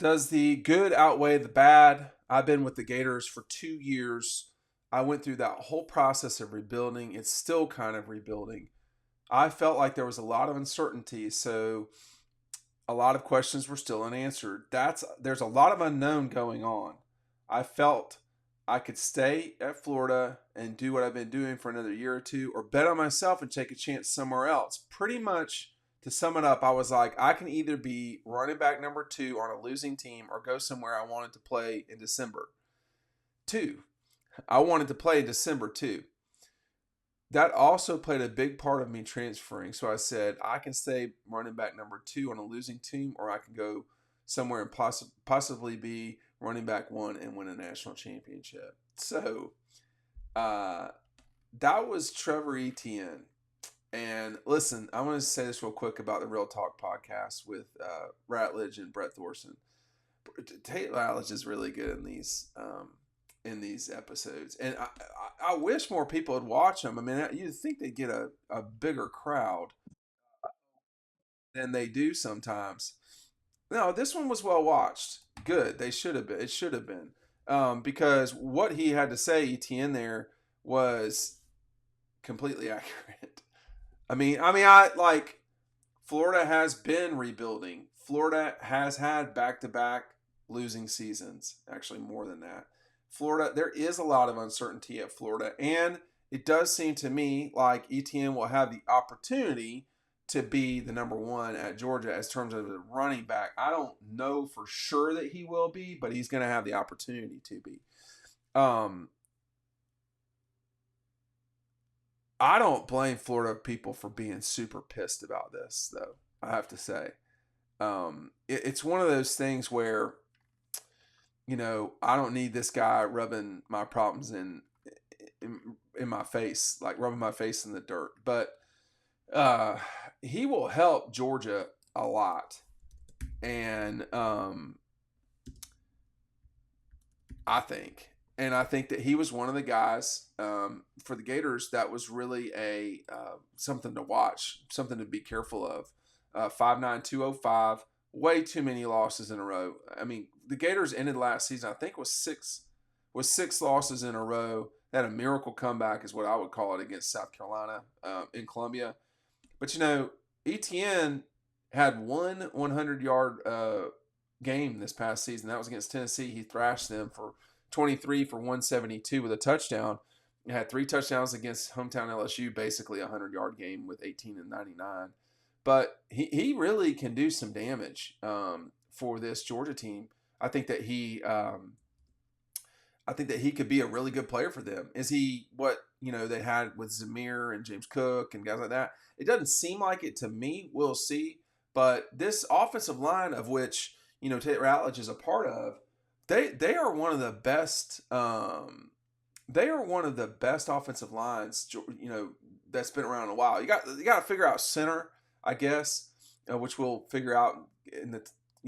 Does the good outweigh the bad? I've been with the Gators for 2 years. I went through that whole process of rebuilding. It's still kind of rebuilding. I felt like there was a lot of uncertainty, so a lot of questions were still unanswered. There's a lot of unknown going on. I felt I could stay at Florida and do what I've been doing for another year or two, or bet on myself and take a chance somewhere else. Pretty much, to sum it up, I was like, I can either be running back number two on a losing team or go somewhere I wanted to play in December. Two, I wanted to play in December too. That also played a big part of me transferring. So I said, I can stay running back number two on a losing team, or I can go somewhere and possibly be running back one and win a national championship. So uh, that was Trevor Etienne. And listen, I want to say this real quick about the Real Talk podcast with Ratledge and Brett Thorson. Tate Ratledge is really good in these episodes, and I wish more people would watch them. I mean, you'd think they'd get a bigger crowd than they do sometimes. No, this one was well watched. Good, they should have been. It should have been because what he had to say, Etienne, there was completely accurate. I like Florida has been rebuilding. Florida has had back-to-back losing seasons. Actually, more than that. Florida, there is a lot of uncertainty at Florida, and it does seem to me like Etienne will have the opportunity to be the number one at Georgia as terms of the running back. I don't know for sure that he will be, but he's going to have the opportunity to be. I don't blame Florida people for being super pissed about this, though. I have to say, it's one of those things where I don't need this guy rubbing my problems in my face, like rubbing my face in the dirt. But he will help Georgia a lot, and I think. And I think that he was one of the guys for the Gators that was really a something to watch, something to be careful of. 5'9", 205, way too many losses in a row. I mean, the Gators ended last season, I think, was six losses in a row. They had a miracle comeback, is what I would call it, against South Carolina in Columbia. But Etienne had one 100-yard game this past season. That was against Tennessee. He thrashed them for 23 for 172 with a touchdown. He had 3 touchdowns against hometown LSU, basically a 100-yard game with 18 and 99. But he really can do some damage for this Georgia team. I think that he could be a really good player for them. Is he what they had with Zamir and James Cook and guys like that? It doesn't seem like it to me. We'll see. But this offensive line, of which Tate Ratledge is a part of, they are one of the best. They are one of the best offensive lines. That's been around a while. You got to figure out center, I guess, which we'll figure out in the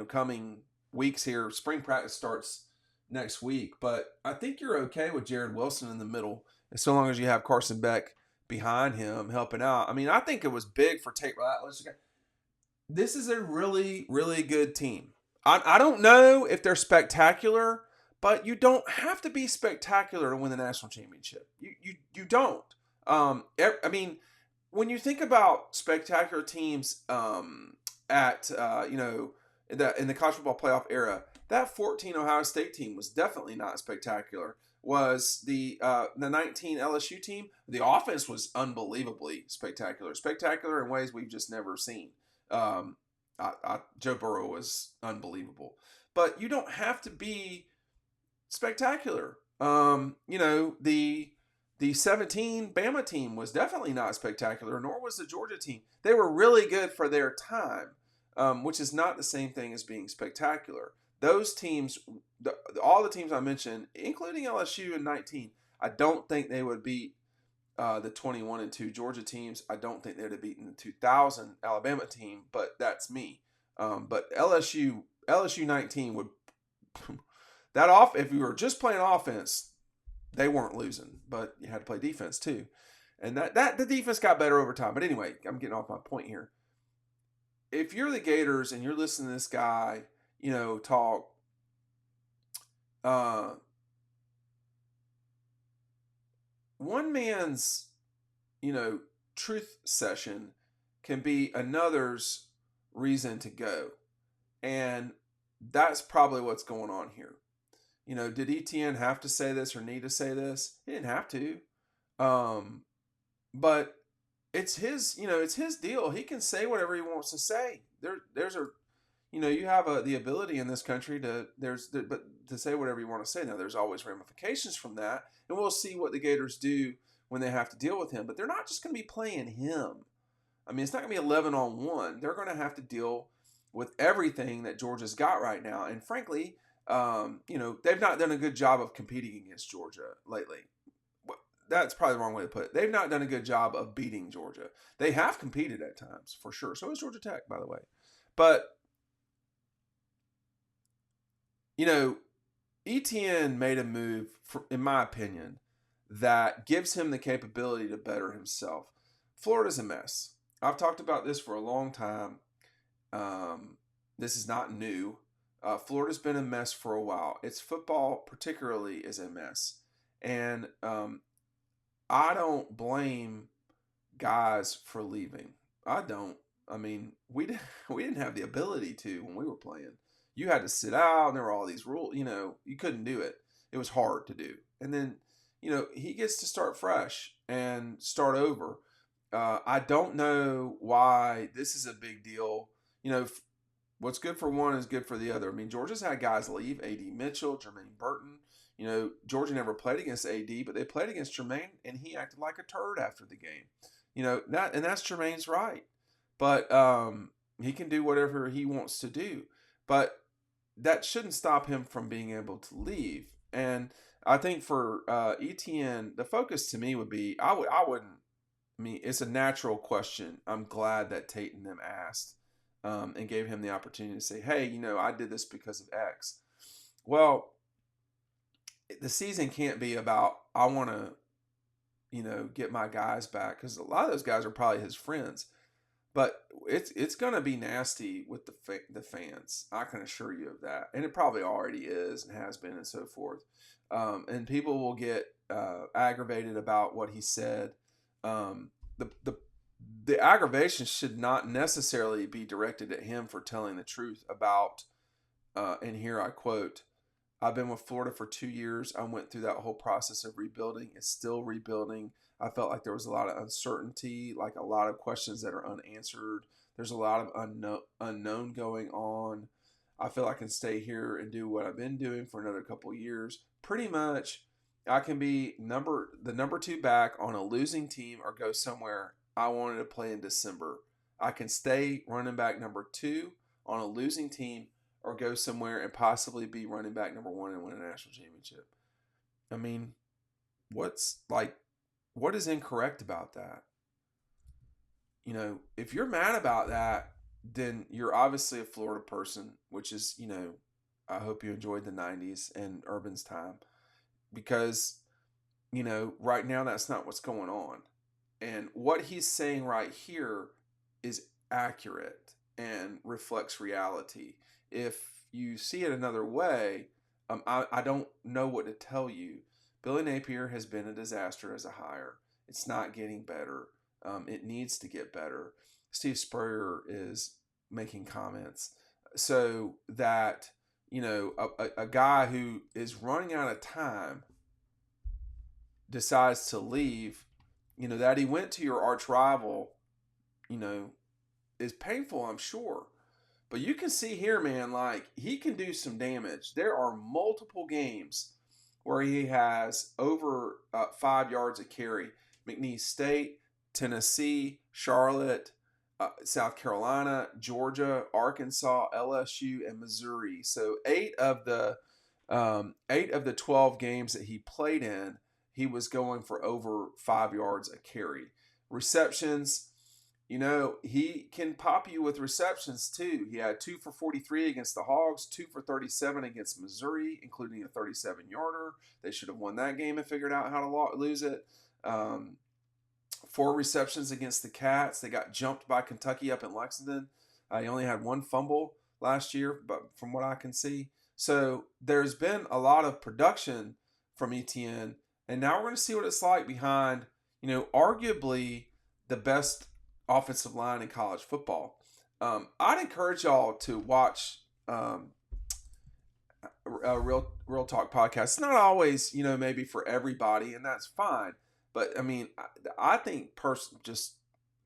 coming weeks here. Spring practice starts next week, but I think you're okay with Jared Wilson in the middle, as so long as you have Carson Beck behind him helping out. I mean, I think it was big for Tate Ratledge. This is a really, really good team. I don't know if they're spectacular, but you don't have to be spectacular to win the national championship. You don't. I mean, when you think about spectacular teams at in the college football playoff era, that 14 Ohio State team was definitely not spectacular. Was the 19 LSU team? The offense was unbelievably spectacular in ways we've just never seen. Joe Burrow was unbelievable, but you don't have to be spectacular. The 17 Bama team was definitely not spectacular, nor was the Georgia team. They were really good for their time, which is not the same thing as being spectacular. Those teams, all the teams I mentioned, including LSU in 19, I don't think they would beat the 21-2 Georgia teams. I don't think they would have beaten the 2000 Alabama team, but that's me. But LSU 19 would that off if you were just playing offense, they weren't losing, but you had to play defense too, and that the defense got better over time. But anyway, I'm getting off my point here. If you're the Gators and you're listening to this guy, talk. Uh, one man's, you know, truth session can be another's reason to go. And that's probably what's going on here. Did Etienne have to say this or need to say this? He didn't have to. Um, but it's his deal. He can say whatever he wants to say. There's a, you have the ability in this country but to say whatever you want to say. Now, there's always ramifications from that, and we'll see what the Gators do when they have to deal with him. But they're not just going to be playing him. I mean, it's not going to be 11 on 1. They're going to have to deal with everything that Georgia's got right now. And frankly, they've not done a good job of competing against Georgia lately. That's probably the wrong way to put it. They've not done a good job of beating Georgia. They have competed at times, for sure. So is Georgia Tech, by the way. But, Etienne made a move, in my opinion, that gives him the capability to better himself. Florida's a mess. I've talked about this for a long time. This is not new. Florida's been a mess for a while. Its football, particularly, is a mess. And I don't blame guys for leaving. I don't. I mean, we didn't have the ability to when we were playing. You had to sit out, and there were all these rules. You couldn't do it. It was hard to do. And then, he gets to start fresh and start over. I don't know why this is a big deal. What's good for one is good for the other. I mean, Georgia's had guys leave. A.D. Mitchell, Jermaine Burton. Georgia never played against A.D., but they played against Jermaine, and he acted like a turd after the game. And that's Jermaine's right. But he can do whatever he wants to do. But that shouldn't stop him from being able to leave. And I think for Etienne, the focus to me would be, it's a natural question. I'm glad that Tate and them asked and gave him the opportunity to say, hey, I did this because of X. Well, the season can't be about, I want to, get my guys back, because a lot of those guys are probably his friends. But it's going to be nasty with the fans. I can assure you of that. And it probably already is and has been and so forth. And people will get aggravated about what he said. The aggravation should not necessarily be directed at him for telling the truth about, and here I quote, I've been with Florida for 2 years. I went through that whole process of rebuilding. It's still rebuilding. I felt like there was a lot of uncertainty, like a lot of questions that are unanswered. There's a lot of unknown going on. I feel I can stay here and do what I've been doing for another couple of years. Pretty much, I can be the number 2 back on a losing team or go somewhere I wanted to play in December. I can stay running back number 2 on a losing team or go somewhere and possibly be running back number 1 and win a national championship. I mean, what is incorrect about that? If you're mad about that, then you're obviously a Florida person, which is, I hope you enjoyed the 90s and Urban's time, because, right now that's not what's going on. And what he's saying right here is accurate and reflects reality. If you see it another way, I don't know what to tell you. Billy Napier has been a disaster as a hire. It's not getting better. It needs to get better. Steve Spurrier is making comments so that, a guy who is running out of time decides to leave, that he went to your arch rival, is painful, I'm sure. But you can see here, man, like, he can do some damage. There are multiple games where he has over 5 yards a carry. McNeese State, Tennessee, Charlotte, South Carolina, Georgia, Arkansas, LSU, and Missouri. So 8 of the 12 games that he played in, he was going for over 5 yards a carry. Receptions, he can pop you with receptions too. He had 2 for 43 against the Hogs, 2 for 37 against Missouri, including a 37-yarder. They should have won that game and figured out how to lose it. 4 receptions against the Cats. They got jumped by Kentucky up in Lexington. He only had 1 fumble. last year, but from what I can see. So there's been a lot of production from Etienne, and now we're going to see what it's like behind, arguably the best offensive line in college football. I'd encourage y'all to watch a real talk podcast. It's not always, maybe for everybody, and that's fine. But I mean, I think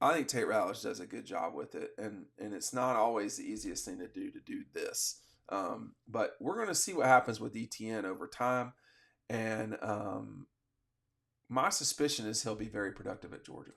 I think Tate Ratledge does a good job with it, and it's not always the easiest thing to do this. But we're going to see what happens with ETN over time, and my suspicion is he'll be very productive at Georgia.